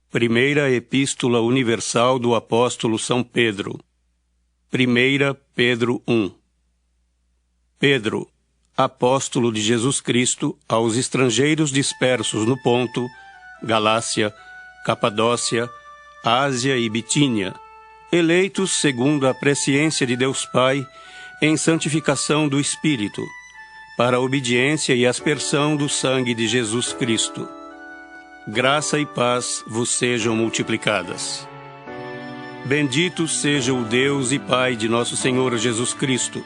Primeira Epístola Universal do Apóstolo São Pedro. 1 Pedro 1. Pedro, apóstolo de Jesus Cristo, aos estrangeiros dispersos no Ponto, Galácia, Capadócia, Ásia e Bitínia, eleitos segundo a presciência de Deus Pai, em santificação do Espírito, para a obediência e aspersão do sangue de Jesus Cristo. Graça e paz vos sejam multiplicadas. Bendito seja o Deus e Pai de nosso Senhor Jesus Cristo,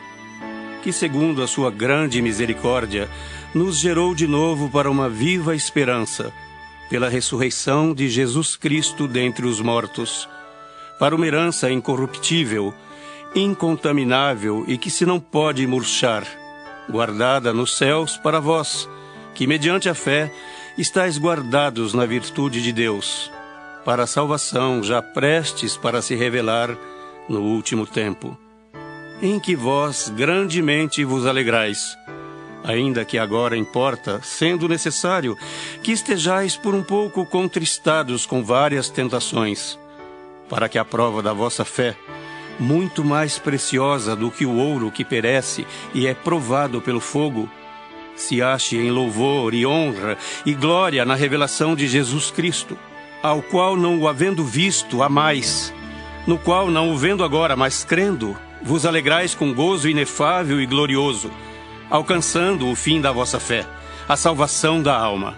que, segundo a sua grande misericórdia, nos gerou de novo para uma viva esperança, pela ressurreição de Jesus Cristo dentre os mortos, para uma herança incorruptível, incontaminável e que se não pode murchar, guardada nos céus para vós, que, mediante a fé, estáis guardados na virtude de Deus, para a salvação já prestes para se revelar no último tempo, em que vós grandemente vos alegrais, ainda que agora importa, sendo necessário, que estejais por um pouco contristados com várias tentações, para que a prova da vossa fé, muito mais preciosa do que o ouro que perece e é provado pelo fogo, se ache em louvor e honra e glória na revelação de Jesus Cristo, ao qual, não o havendo visto, amais, no qual, não o vendo agora, mas crendo, vos alegrais com gozo inefável e glorioso, alcançando o fim da vossa fé, a salvação da alma.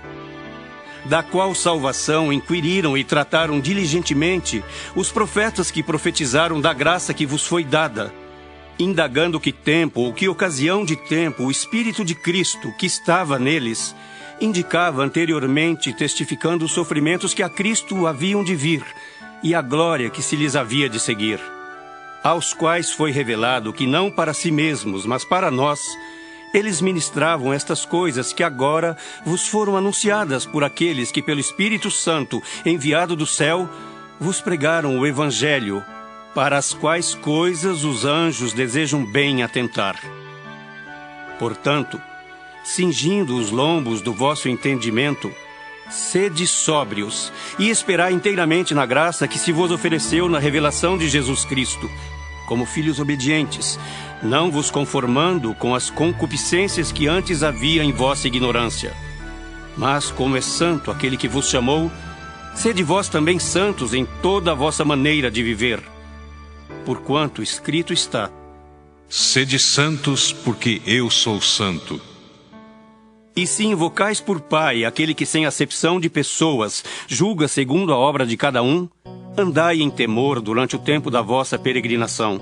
Da qual salvação inquiriram e trataram diligentemente os profetas que profetizaram da graça que vos foi dada, indagando que tempo ou que ocasião de tempo o Espírito de Cristo que estava neles indicava anteriormente, testificando os sofrimentos que a Cristo haviam de vir e a glória que se lhes havia de seguir, aos quais foi revelado que não para si mesmos, mas para nós, eles ministravam estas coisas que agora vos foram anunciadas por aqueles que pelo Espírito Santo, enviado do céu, vos pregaram o Evangelho, para as quais coisas os anjos desejam bem atentar. Portanto, cingindo os lombos do vosso entendimento, sede sóbrios e esperai inteiramente na graça que se vos ofereceu na revelação de Jesus Cristo, como filhos obedientes, não vos conformando com as concupiscências que antes havia em vossa ignorância. Mas, como é santo aquele que vos chamou, sede vós também santos em toda a vossa maneira de viver. Porquanto escrito está: sede santos, porque eu sou santo. E se invocais por Pai aquele que sem acepção de pessoas julga segundo a obra de cada um, andai em temor durante o tempo da vossa peregrinação,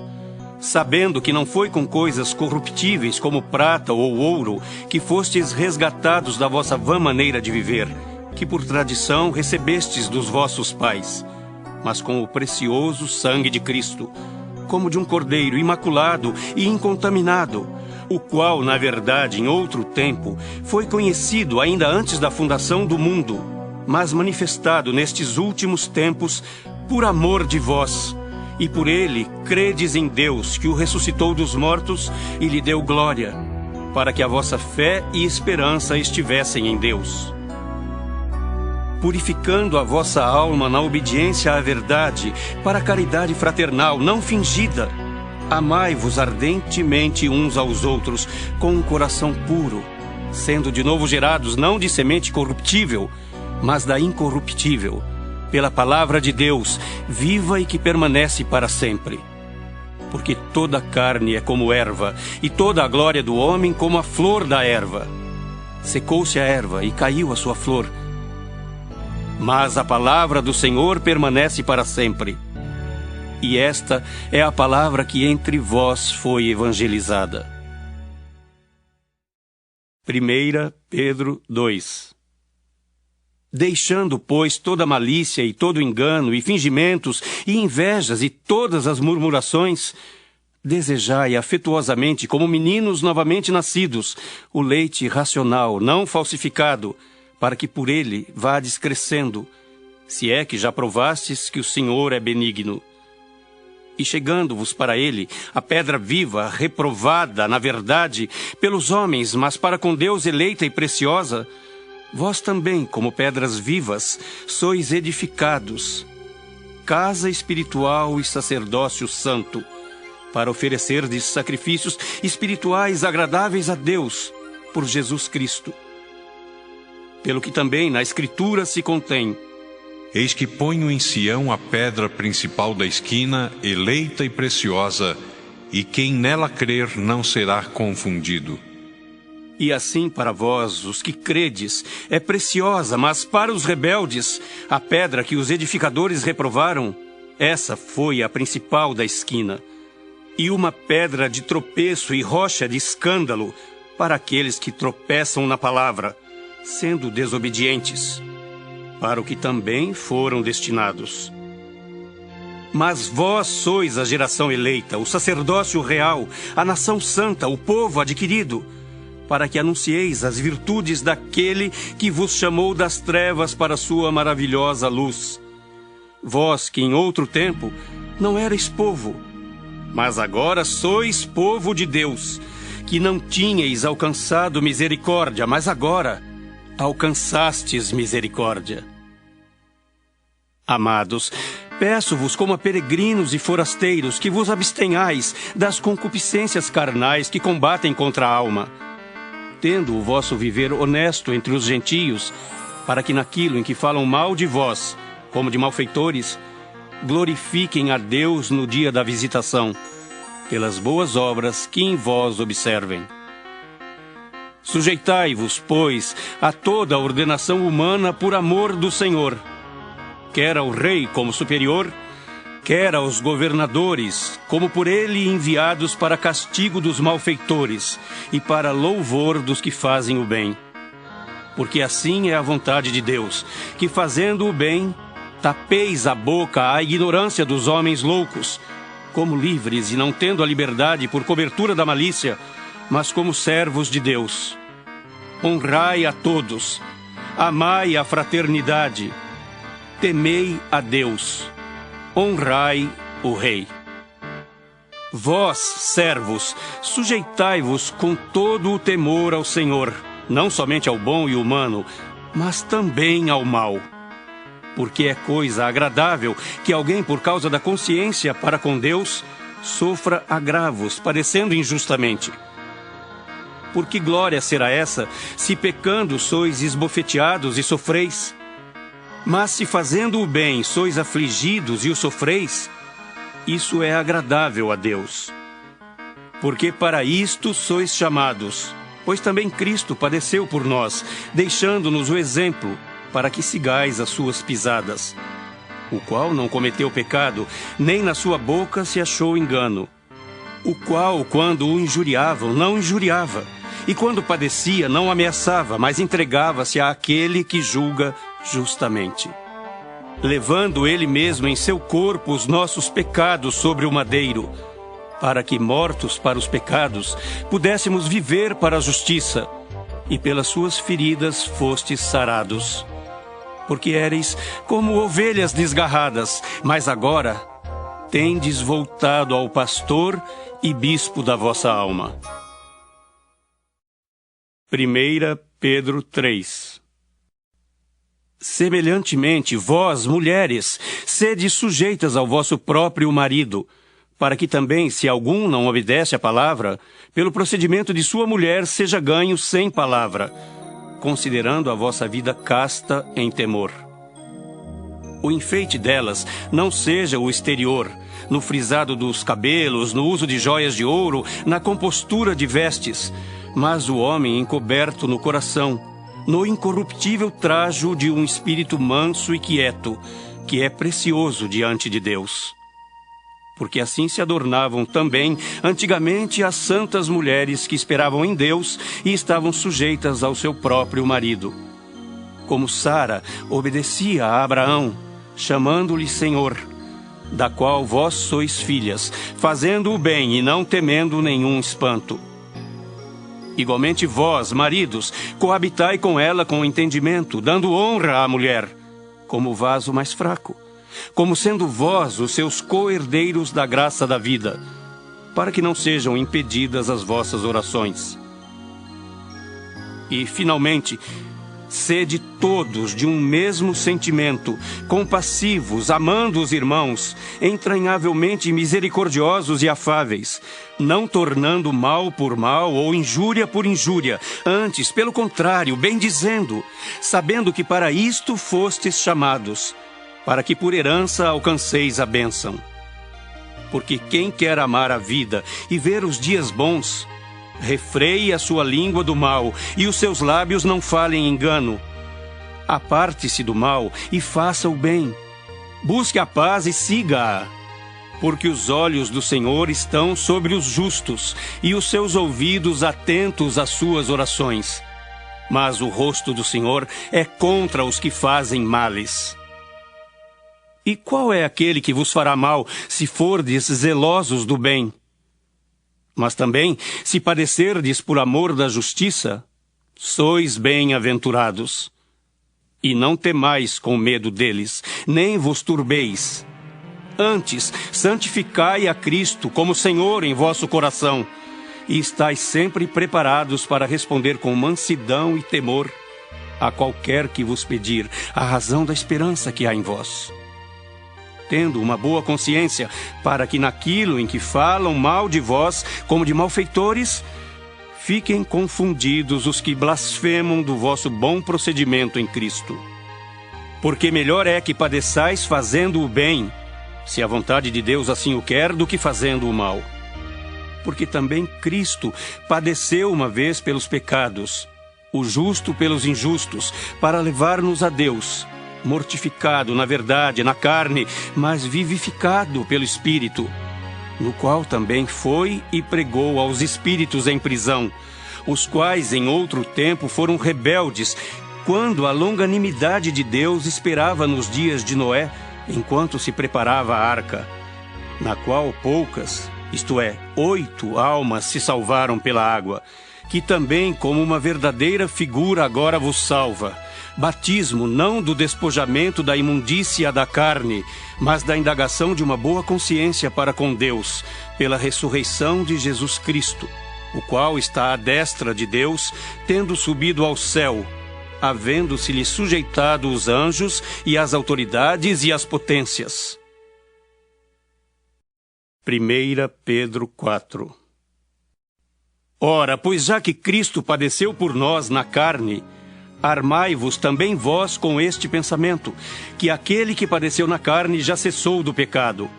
sabendo que não foi com coisas corruptíveis como prata ou ouro que fostes resgatados da vossa vã maneira de viver, que por tradição recebestes dos vossos pais, mas com o precioso sangue de Cristo, como de um cordeiro imaculado e incontaminado, o qual, na verdade, em outro tempo, foi conhecido ainda antes da fundação do mundo, mas manifestado nestes últimos tempos por amor de vós, e por ele credes em Deus, que o ressuscitou dos mortos e lhe deu glória, para que a vossa fé e esperança estivessem em Deus. Purificando a vossa alma na obediência à verdade, para a caridade fraternal não fingida, amai-vos ardentemente uns aos outros, com um coração puro, sendo de novo gerados não de semente corruptível, mas da incorruptível, pela palavra de Deus, viva e que permanece para sempre. Porque toda a carne é como erva, e toda a glória do homem como a flor da erva. Secou-se a erva e caiu a sua flor, mas a palavra do Senhor permanece para sempre. E esta é a palavra que entre vós foi evangelizada. 1 Pedro 2. Deixando, pois, toda malícia e todo engano e fingimentos e invejas e todas as murmurações, desejai afetuosamente, como meninos novamente nascidos, o leite racional, não falsificado, para que por ele vades crescendo, se é que já provastes que o Senhor é benigno. E chegando-vos para ele, a pedra viva, reprovada, na verdade, pelos homens, mas para com Deus eleita e preciosa, vós também, como pedras vivas, sois edificados, casa espiritual e sacerdócio santo, para oferecerdes sacrifícios espirituais agradáveis a Deus, por Jesus Cristo. Pelo que também na Escritura se contém: Eis que ponho em Sião a pedra principal da esquina, eleita e preciosa, e quem nela crer não será confundido. E assim para vós, os que credes, é preciosa, mas para os rebeldes, a pedra que os edificadores reprovaram, essa foi a principal da esquina, e uma pedra de tropeço e rocha de escândalo para aqueles que tropeçam na palavra, sendo desobedientes, para o que também foram destinados. Mas vós sois a geração eleita, o sacerdócio real, a nação santa, o povo adquirido, para que anuncieis as virtudes daquele que vos chamou das trevas para a sua maravilhosa luz. Vós que em outro tempo não erais povo, mas agora sois povo de Deus, que não tinhais alcançado misericórdia, mas agora alcançastes misericórdia. Amados, peço-vos como a peregrinos e forasteiros que vos abstenhais das concupiscências carnais que combatem contra a alma, tendo o vosso viver honesto entre os gentios, para que naquilo em que falam mal de vós, como de malfeitores, glorifiquem a Deus no dia da visitação, pelas boas obras que em vós observem. Sujeitai-vos, pois, a toda a ordenação humana por amor do Senhor, quer ao rei como superior, quer aos governadores, como por ele enviados para castigo dos malfeitores e para louvor dos que fazem o bem. Porque assim é a vontade de Deus, que fazendo o bem, tapeis a boca à ignorância dos homens loucos, como livres e não tendo a liberdade por cobertura da malícia, mas como servos de Deus. Honrai a todos, amai a fraternidade, temei a Deus, honrai o Rei. Vós, servos, sujeitai-vos com todo o temor ao Senhor, não somente ao bom e humano, mas também ao mal. Porque é coisa agradável que alguém, por causa da consciência para com Deus, sofra agravos, padecendo injustamente. Por que glória será essa, se pecando sois esbofeteados e sofreis? Mas se fazendo o bem sois afligidos e o sofreis, isso é agradável a Deus. Porque para isto sois chamados, pois também Cristo padeceu por nós, deixando-nos o exemplo, para que sigais as suas pisadas, o qual não cometeu pecado, nem na sua boca se achou engano, o qual, quando o injuriavam, não injuriava, e quando padecia, não ameaçava, mas entregava-se àquele que julga justamente, levando ele mesmo em seu corpo os nossos pecados sobre o madeiro, para que, mortos para os pecados, pudéssemos viver para a justiça, e pelas suas feridas fostes sarados. Porque éreis como ovelhas desgarradas, mas agora tendes voltado ao pastor e bispo da vossa alma. 1 Pedro 3. Semelhantemente, vós, mulheres, sede sujeitas ao vosso próprio marido, para que também, se algum não obedece à palavra, pelo procedimento de sua mulher seja ganho sem palavra, considerando a vossa vida casta em temor. O enfeite delas não seja o exterior, no frisado dos cabelos, no uso de joias de ouro, na compostura de vestes, mas o homem encoberto no coração, no incorruptível trajo de um espírito manso e quieto, que é precioso diante de Deus. Porque assim se adornavam também antigamente as santas mulheres que esperavam em Deus e estavam sujeitas ao seu próprio marido. Como Sara obedecia a Abraão, chamando-lhe Senhor, da qual vós sois filhas, fazendo o bem e não temendo nenhum espanto. Igualmente vós, maridos, coabitai com ela com entendimento, dando honra à mulher, como vaso mais fraco, como sendo vós os seus co-herdeiros da graça da vida, para que não sejam impedidas as vossas orações. E, finalmente, Sede todos de um mesmo sentimento, compassivos, amando os irmãos, entranhavelmente misericordiosos e afáveis, não tornando mal por mal ou injúria por injúria, antes, pelo contrário, bendizendo, sabendo que para isto fostes chamados, para que por herança alcanceis a bênção. Porque quem quer amar a vida e ver os dias bons, refreie a sua língua do mal, e os seus lábios não falem engano. Aparte-se do mal e faça o bem. Busque a paz e siga-a. Porque os olhos do Senhor estão sobre os justos, e os seus ouvidos atentos às suas orações. Mas o rosto do Senhor é contra os que fazem males. E qual é aquele que vos fará mal, se fordes zelosos do bem? Mas também, se padecerdes por amor da justiça, sois bem-aventurados. E não temais com medo deles, nem vos turbeis. Antes, santificai a Cristo como Senhor em vosso coração, e estais sempre preparados para responder com mansidão e temor a qualquer que vos pedir a razão da esperança que há em vós. Tendo uma boa consciência, para que naquilo em que falam mal de vós, como de malfeitores, fiquem confundidos os que blasfemam do vosso bom procedimento em Cristo. Porque melhor é que padeçais fazendo o bem, se a vontade de Deus assim o quer, do que fazendo o mal. Porque também Cristo padeceu uma vez pelos pecados, o justo pelos injustos, para levar-nos a Deus, mortificado na verdade, na carne, mas vivificado pelo Espírito, no qual também foi e pregou aos espíritos em prisão, os quais em outro tempo foram rebeldes, quando a longanimidade de Deus esperava nos dias de Noé, enquanto se preparava a arca, na qual poucas, isto é, 8 almas se salvaram pela água, que também como uma verdadeira figura agora vos salva, batismo não do despojamento da imundícia da carne, mas da indagação de uma boa consciência para com Deus, pela ressurreição de Jesus Cristo, o qual está à destra de Deus, tendo subido ao céu, havendo-se-lhe sujeitado os anjos e as autoridades e as potências. 1 Pedro 4. Ora, pois já que Cristo padeceu por nós na carne, armai-vos também vós com este pensamento, que aquele que padeceu na carne já cessou do pecado,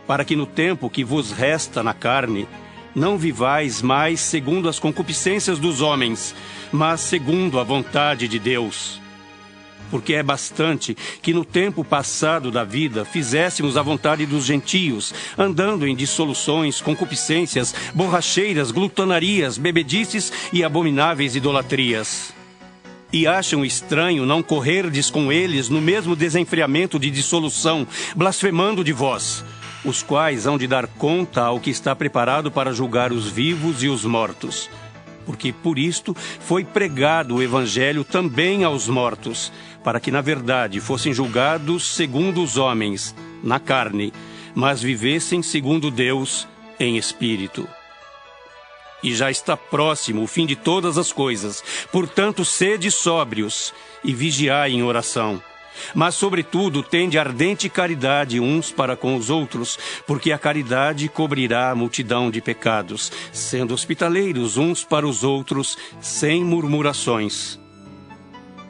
para que no tempo que vos resta na carne, não vivais mais segundo as concupiscências dos homens, mas segundo a vontade de Deus. Porque é bastante que no tempo passado da vida fizéssemos a vontade dos gentios, andando em dissoluções, concupiscências, borracheiras, glutonarias, bebedices e abomináveis idolatrias. E acham estranho não correrdes com eles no mesmo desenfreamento de dissolução, blasfemando de vós, os quais hão de dar conta ao que está preparado para julgar os vivos e os mortos. Porque por isto foi pregado o Evangelho também aos mortos, para que na verdade fossem julgados segundo os homens, na carne, mas vivessem segundo Deus, em espírito. E já está próximo o fim de todas as coisas, portanto sede sóbrios e vigiai em oração. Mas, sobretudo, tende ardente caridade uns para com os outros, porque a caridade cobrirá a multidão de pecados, sendo hospitaleiros uns para os outros, sem murmurações.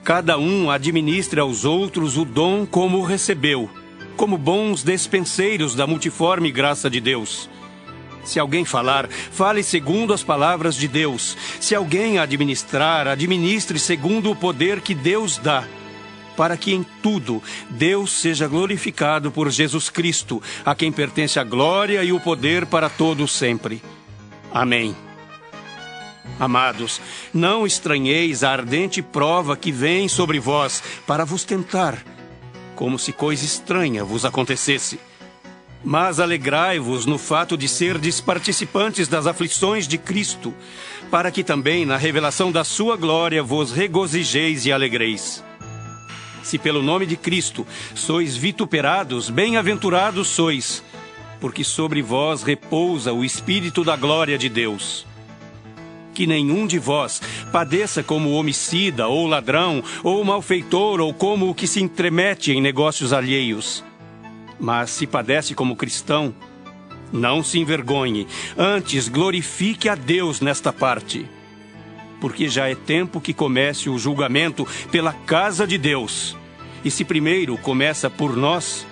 Cada um administre aos outros o dom como o recebeu, como bons despenseiros da multiforme graça de Deus. Se alguém falar, fale segundo as palavras de Deus. Se alguém administrar, administre segundo o poder que Deus dá, para que em tudo Deus seja glorificado por Jesus Cristo, a quem pertence a glória e o poder para todos sempre. Amém. Amados, não estranheis a ardente prova que vem sobre vós para vos tentar, como se coisa estranha vos acontecesse. Mas alegrai-vos no fato de serdes participantes das aflições de Cristo, para que também na revelação da sua glória vos regozijeis e alegreis. Se pelo nome de Cristo sois vituperados, bem-aventurados sois, porque sobre vós repousa o Espírito da glória de Deus. que nenhum de vós padeça como homicida, ou ladrão, ou malfeitor, ou como o que se entremete em negócios alheios. Mas se padece como cristão, não se envergonhe, antes glorifique a Deus nesta parte. Porque já é tempo que comece o julgamento pela casa de Deus. E se primeiro começa por nós,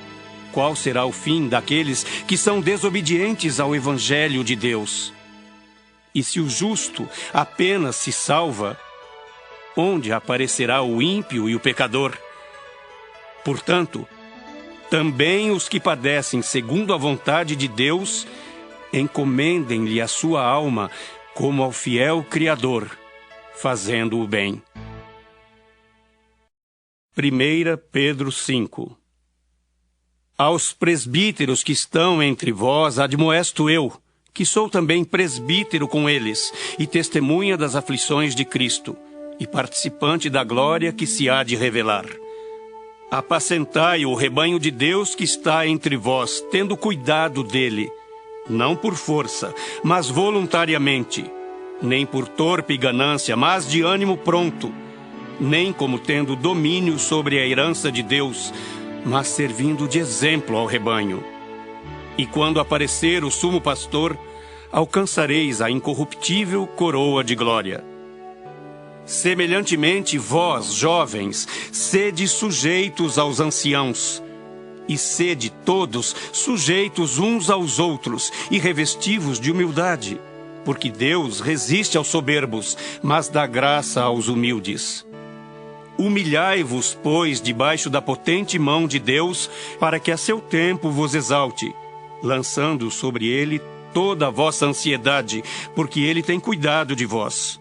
qual será o fim daqueles que são desobedientes ao Evangelho de Deus? E se o justo apenas se salva, onde aparecerá o ímpio e o pecador? Portanto, também os que padecem segundo a vontade de Deus, encomendem-lhe a sua alma como ao fiel Criador, fazendo o bem. 1 Pedro 5. Aos presbíteros que estão entre vós admoesto eu, que sou também presbítero com eles, e testemunha das aflições de Cristo, e participante da glória que se há de revelar. Apacentai o rebanho de Deus que está entre vós, tendo cuidado dele, não por força, mas voluntariamente, nem por torpe ganância, mas de ânimo pronto, nem como tendo domínio sobre a herança de Deus, mas servindo de exemplo ao rebanho. E quando aparecer o sumo pastor, alcançareis a incorruptível coroa de glória. Semelhantemente, vós, jovens, sede sujeitos aos anciãos, e sede todos sujeitos uns aos outros, e revestivos de humildade, porque Deus resiste aos soberbos, mas dá graça aos humildes. Humilhai-vos, pois, debaixo da potente mão de Deus, para que a seu tempo vos exalte, lançando sobre ele toda a vossa ansiedade, porque ele tem cuidado de vós.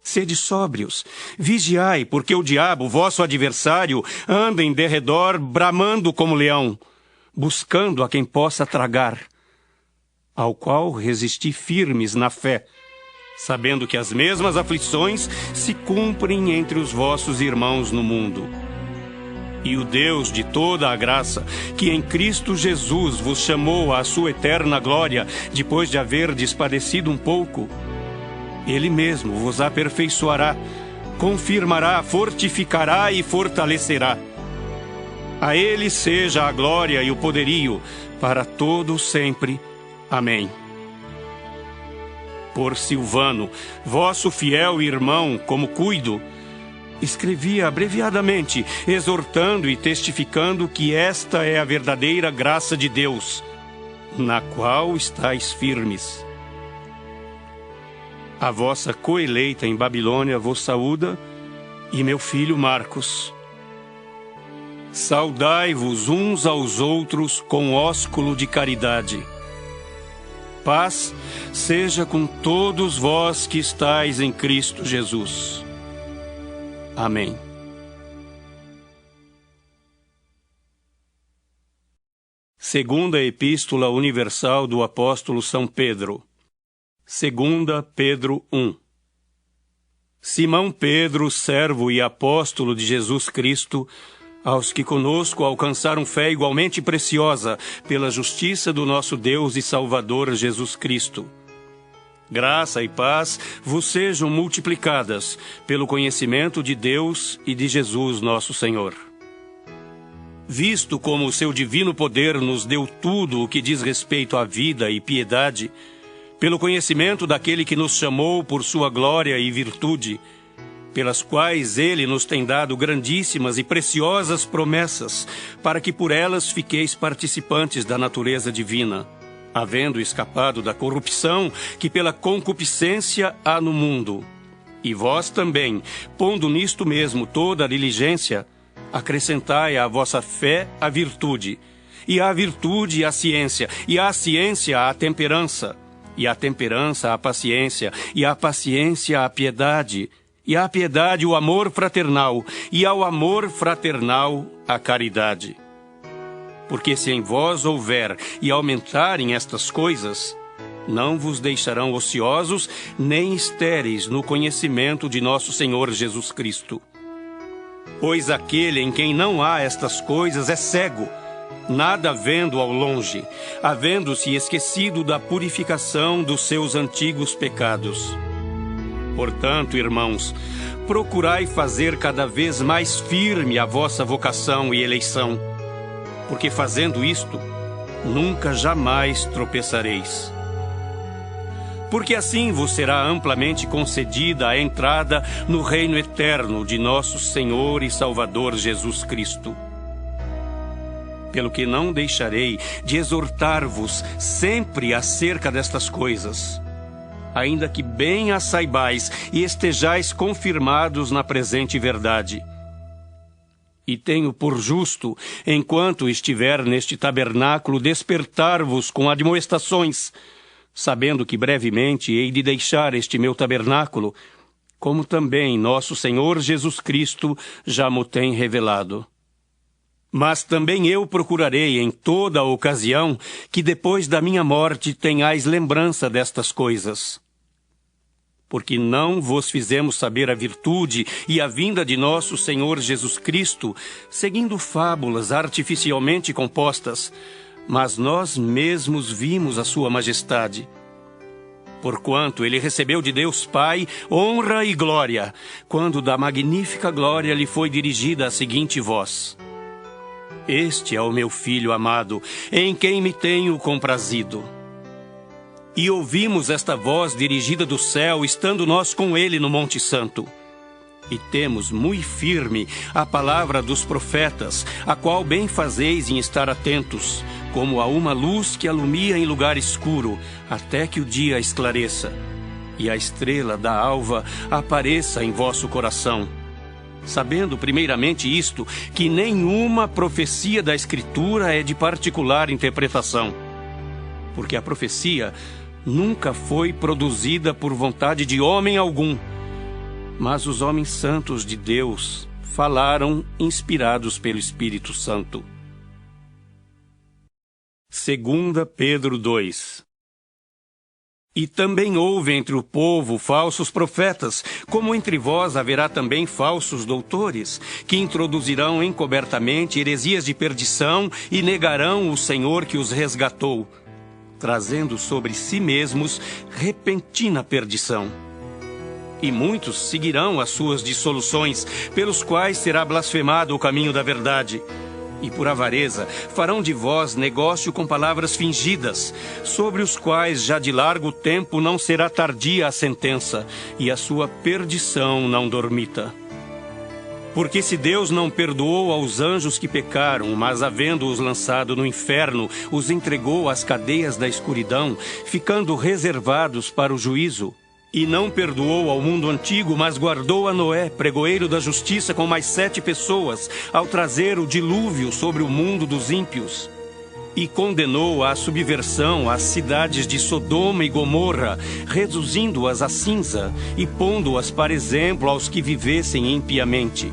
Sede sóbrios, vigiai, porque o diabo, vosso adversário, anda em derredor, bramando como leão, buscando a quem possa tragar, ao qual resisti firmes na fé, sabendo que as mesmas aflições se cumprem entre os vossos irmãos no mundo. E o Deus de toda a graça, que em Cristo Jesus vos chamou à sua eterna glória, depois de haverdes padecido um pouco, Ele mesmo vos aperfeiçoará, confirmará, fortificará e fortalecerá. A Ele seja a glória e o poderio, para todo sempre. Amém. Por Silvano, vosso fiel irmão, como cuido, escrevia abreviadamente, exortando e testificando que esta é a verdadeira graça de Deus, na qual estáis firmes. A vossa coeleita em Babilônia vos saúda, e meu filho Marcos. Saudai-vos uns aos outros com ósculo de caridade. Paz seja com todos vós que estáis em Cristo Jesus. Amém. Segunda Epístola Universal do Apóstolo São Pedro. 2 Pedro 1. Simão Pedro, servo e apóstolo de Jesus Cristo, aos que conosco alcançaram fé igualmente preciosa pela justiça do nosso Deus e Salvador Jesus Cristo. Graça e paz vos sejam multiplicadas pelo conhecimento de Deus e de Jesus nosso Senhor. Visto como o seu divino poder nos deu tudo o que diz respeito à vida e piedade, pelo conhecimento daquele que nos chamou por sua glória e virtude, pelas quais ele nos tem dado grandíssimas e preciosas promessas, para que por elas fiqueis participantes da natureza divina, havendo escapado da corrupção que pela concupiscência há no mundo. E vós também, pondo nisto mesmo toda a diligência, acrescentai à vossa fé a virtude, e à virtude a ciência, e à ciência a temperança, e à temperança a paciência, e à paciência a piedade, e à piedade o amor fraternal, e ao amor fraternal a caridade. Porque se em vós houver e aumentarem estas coisas, não vos deixarão ociosos nem estéreis no conhecimento de nosso Senhor Jesus Cristo. Pois aquele em quem não há estas coisas é cego, nada vendo ao longe, havendo-se esquecido da purificação dos seus antigos pecados. Portanto, irmãos, procurai fazer cada vez mais firme a vossa vocação e eleição, porque fazendo isto, nunca jamais tropeçareis. Porque assim vos será amplamente concedida a entrada no reino eterno de nosso Senhor e Salvador Jesus Cristo. Pelo que não deixarei de exortar-vos sempre acerca destas coisas, ainda que bem as saibais e estejais confirmados na presente verdade. E tenho por justo, enquanto estiver neste tabernáculo, despertar-vos com admoestações, sabendo que brevemente hei de deixar este meu tabernáculo, como também nosso Senhor Jesus Cristo já mo tem revelado. Mas também eu procurarei em toda a ocasião que depois da minha morte tenhais lembrança destas coisas. Porque não vos fizemos saber a virtude e a vinda de nosso Senhor Jesus Cristo, seguindo fábulas artificialmente compostas, mas nós mesmos vimos a sua majestade. Porquanto ele recebeu de Deus Pai honra e glória, quando da magnífica glória lhe foi dirigida a seguinte voz: Este é o meu Filho amado, em quem me tenho comprazido. E ouvimos esta voz dirigida do céu, estando nós com ele no Monte Santo. E temos muito firme a palavra dos profetas, a qual bem fazeis em estar atentos, como a uma luz que alumia em lugar escuro, até que o dia esclareça, e a estrela da alva apareça em vosso coração. Sabendo primeiramente isto, que nenhuma profecia da Escritura é de particular interpretação, porque a profecia nunca foi produzida por vontade de homem algum, mas os homens santos de Deus falaram inspirados pelo Espírito Santo. 2 Pedro 2. E também houve entre o povo falsos profetas, como entre vós haverá também falsos doutores, que introduzirão encobertamente heresias de perdição e negarão o Senhor que os resgatou, trazendo sobre si mesmos repentina perdição. E muitos seguirão as suas dissoluções, pelos quais será blasfemado o caminho da verdade. E por avareza farão de vós negócio com palavras fingidas, sobre os quais já de largo tempo não será tardia a sentença, e a sua perdição não dormita. Porque se Deus não perdoou aos anjos que pecaram, mas havendo-os lançado no inferno, os entregou às cadeias da escuridão, ficando reservados para o juízo, e não perdoou ao mundo antigo, mas guardou a Noé, pregoeiro da justiça, com mais 7 pessoas, ao trazer o dilúvio sobre o mundo dos ímpios. E condenou à subversão as cidades de Sodoma e Gomorra, reduzindo-as a cinza e pondo-as para exemplo aos que vivessem impiamente.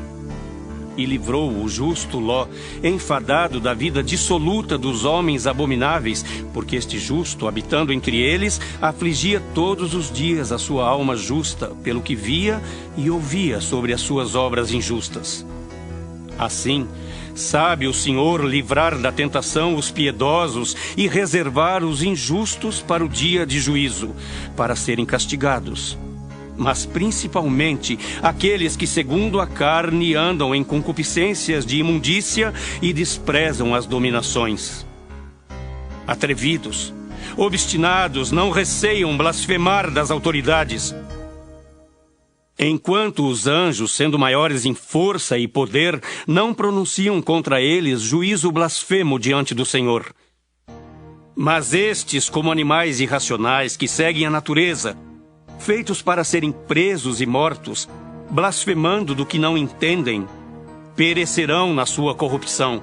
E livrou o justo Ló, enfadado da vida dissoluta dos homens abomináveis, porque este justo, habitando entre eles, afligia todos os dias a sua alma justa, pelo que via e ouvia sobre as suas obras injustas. Assim, sabe o Senhor livrar da tentação os piedosos e reservar os injustos para o dia de juízo, para serem castigados. Mas principalmente aqueles que segundo a carne andam em concupiscências de imundícia e desprezam as dominações. Atrevidos, obstinados, não receiam blasfemar das autoridades. Enquanto os anjos, sendo maiores em força e poder, não pronunciam contra eles juízo blasfemo diante do Senhor. Mas estes, como animais irracionais que seguem a natureza, feitos para serem presos e mortos, blasfemando do que não entendem, perecerão na sua corrupção,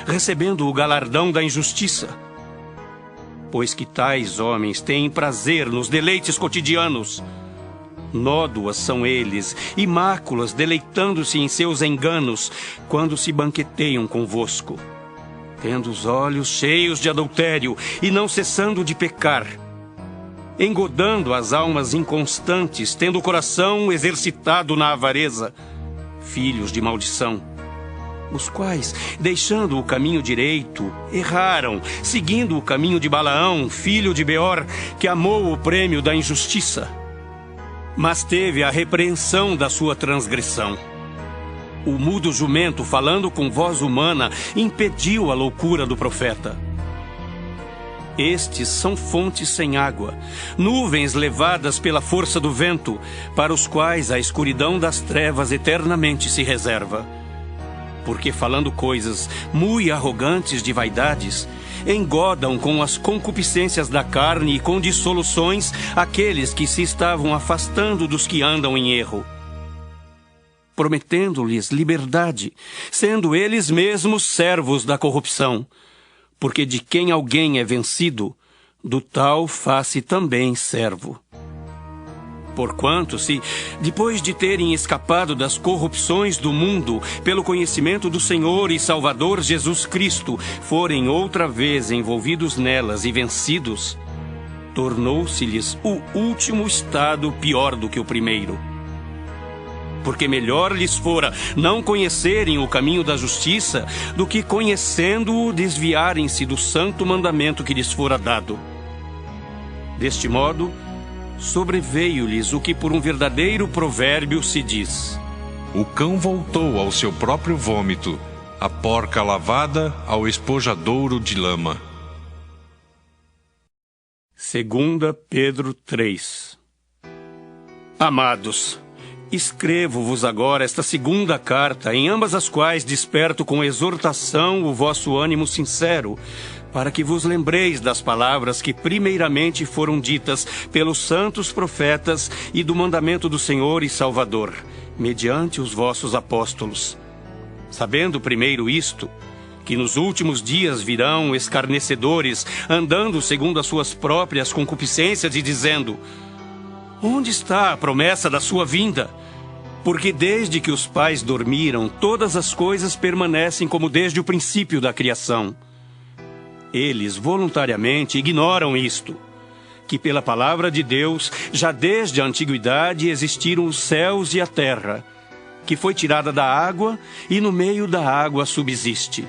recebendo o galardão da injustiça. Pois que tais homens têm prazer nos deleites cotidianos. Nódoas são eles, e máculas, deleitando-se em seus enganos, quando se banqueteiam convosco, tendo os olhos cheios de adultério e não cessando de pecar, engodando as almas inconstantes, tendo o coração exercitado na avareza, filhos de maldição, os quais, deixando o caminho direito, erraram, seguindo o caminho de Balaão, filho de Beor, que amou o prêmio da injustiça, mas teve a repreensão da sua transgressão. O mudo jumento, falando com voz humana, impediu a loucura do profeta. Estes são fontes sem água, nuvens levadas pela força do vento, para os quais a escuridão das trevas eternamente se reserva. Porque falando coisas muito arrogantes de vaidades, engodam com as concupiscências da carne e com dissoluções aqueles que se estavam afastando dos que andam em erro, prometendo-lhes liberdade, sendo eles mesmos servos da corrupção. Porque de quem alguém é vencido, do tal faz-se também servo. Porquanto, se, depois de terem escapado das corrupções do mundo, pelo conhecimento do Senhor e Salvador Jesus Cristo, forem outra vez envolvidos nelas e vencidos, tornou-se-lhes o último estado pior do que o primeiro. Porque melhor lhes fora não conhecerem o caminho da justiça, do que conhecendo-o desviarem-se do santo mandamento que lhes fora dado. Deste modo, sobreveio-lhes o que por um verdadeiro provérbio se diz: O cão voltou ao seu próprio vômito, a porca lavada ao espojadouro de lama. 2 Pedro 3. Amados, escrevo-vos agora esta segunda carta, em ambas as quais desperto com exortação o vosso ânimo sincero, para que vos lembreis das palavras que primeiramente foram ditas pelos santos profetas e do mandamento do Senhor e Salvador, mediante os vossos apóstolos. Sabendo primeiro isto, que nos últimos dias virão escarnecedores, andando segundo as suas próprias concupiscências e dizendo: onde está a promessa da sua vinda? Porque desde que os pais dormiram, todas as coisas permanecem como desde o princípio da criação. Eles voluntariamente ignoram isto, que pela palavra de Deus, já desde a antiguidade existiram os céus e a terra, que foi tirada da água e no meio da água subsiste,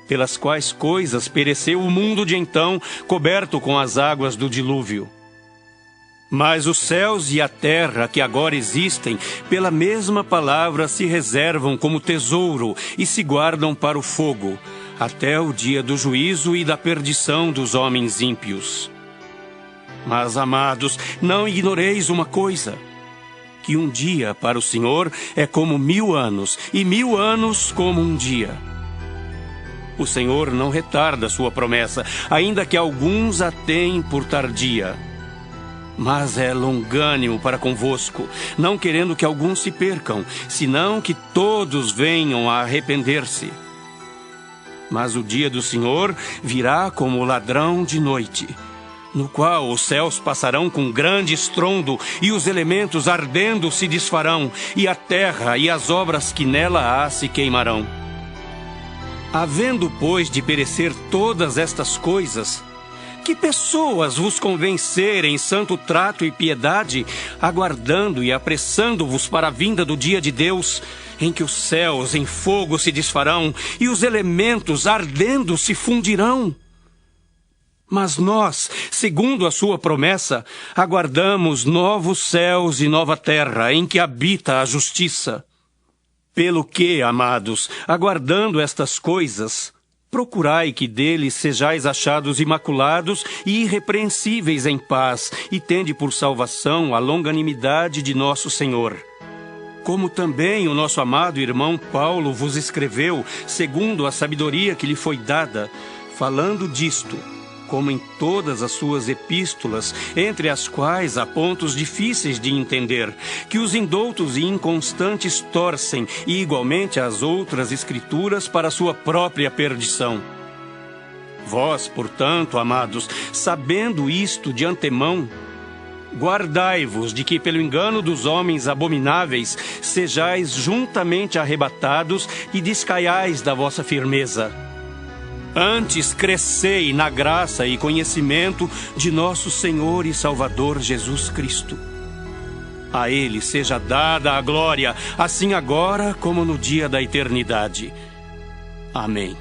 pelas quais coisas pereceu o mundo de então, coberto com as águas do dilúvio. Mas os céus e a terra que agora existem, pela mesma palavra se reservam como tesouro e se guardam para o fogo, até o dia do juízo e da perdição dos homens ímpios. Mas, amados, não ignoreis uma coisa, que um dia para o Senhor é como 1000 anos, e 1000 anos como um dia. O Senhor não retarda sua promessa, ainda que alguns a tenham por tardia, mas é longânimo para convosco, não querendo que alguns se percam, senão que todos venham a arrepender-se. Mas o dia do Senhor virá como ladrão de noite, no qual os céus passarão com grande estrondo, e os elementos ardendo se desfarão, e a terra e as obras que nela há se queimarão. Havendo, pois, de perecer todas estas coisas, que pessoas vos convencerem santo trato e piedade, aguardando e apressando-vos para a vinda do dia de Deus, em que os céus em fogo se desfarão e os elementos ardendo se fundirão? Mas nós, segundo a sua promessa, aguardamos novos céus e nova terra, em que habita a justiça. Pelo que, amados, aguardando estas coisas, procurai que deles sejais achados imaculados e irrepreensíveis em paz, e tende por salvação a longanimidade de nosso Senhor. Como também o nosso amado irmão Paulo vos escreveu, segundo a sabedoria que lhe foi dada, falando disto, como em todas as suas epístolas, entre as quais há pontos difíceis de entender, que os indoutos e inconstantes torcem, e igualmente as outras escrituras para a sua própria perdição. Vós, portanto, amados, sabendo isto de antemão, guardai-vos de que pelo engano dos homens abomináveis sejais juntamente arrebatados e descaiais da vossa firmeza. Antes crescei na graça e conhecimento de nosso Senhor e Salvador Jesus Cristo. A Ele seja dada a glória, assim agora como no dia da eternidade. Amém.